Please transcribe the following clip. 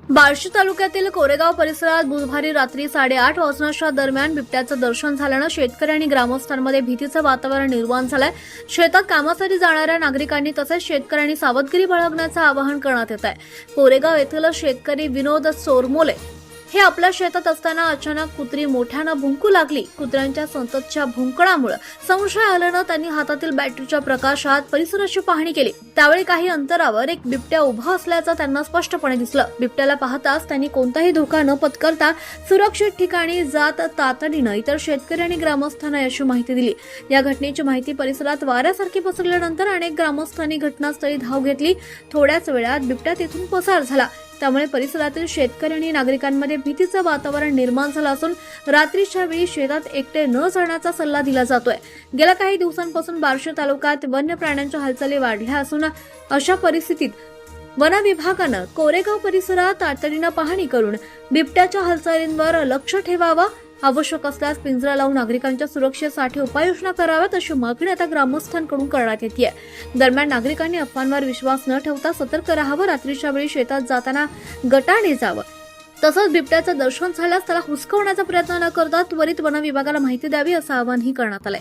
बार्शी तालुक्यातील कोरेगाव परिसरात बुधवारी रात्री 8:30 वाजण्याच्या दरम्यान बिबट्याचं दर्शन झाल्यानं शेतकरी आणि ग्रामस्थांमध्ये भीतीचं वातावरण निर्माण झालंय। शेतात कामासाठी जाणाऱ्या नागरिकांनी तसेच शेतकऱ्यांनी सावधगिरी बाळगण्याचं आवाहन करण्यात येत आहे। कोरेगाव येथील शेतकरी विनोद सोरमोले हे आपल्या शेतात असताना अचानक कुत्री मोठ्यानं भुंकू लागली। कुत्र्यांच्या सततच्या भुंकणामुळे संशय आल्यानं त्यांनी हातातील बॅटरीच्या प्रकाशात परिसराची पाहणी केली। त्यावेळी काही अंतरावर एक बिबट्या उभा असल्याचं त्यांना स्पष्टपणे दिसलं। बिबट्याला पाहताच त्यांनी कोणताही धोका न पत्करता सुरक्षित ठिकाणी जात तातडीनं इतर शेतकरी आणि ग्रामस्थांना याची माहिती दिली। या घटनेची माहिती परिसरात वाऱ्यासारखी पसरल्यानंतर अनेक ग्रामस्थांनी घटनास्थळी धाव घेतली। थोड्याच वेळात बिबट्या तिथून पसार झाला। त्यामुळे परिसरातील शेतकरी आणि नागरिकांमध्ये भीतीचं वातावरण निर्माण झालं असून रात्रीच्या वेळी शेतात एकटे न जाण्याचा सल्ला दिला जातोय। गेल्या काही दिवसांपासून बार्शी तालुक्यात वन्य प्राण्यांच्या हालचाली वाढल्या असून अशा परिस्थितीत वन विभागानं कोरेगाव परिसरात तातडीनं पाहणी करून बिबट्याच्या हालचालींवर लक्ष ठेवावं। आवश्यक असल्यास पिंजरा लावून नागरिकांच्या सुरक्षेसाठी उपाययोजना कराव्यात अशी मागणी आता ग्रामस्थांकडून करण्यात येते। दरम्यान नागरिकांनी अफवांवर विश्वास न ठेवता सतर्क राहावं। रात्रीच्या वेळी शेतात जाताना गटाने जावं। तसंच बिबट्याचं दर्शन झाल्यास त्याला हुसकवण्याचा प्रयत्न न करता त्वरित वन विभागाला माहिती द्यावी असं आवाहनही करण्यात आलंय।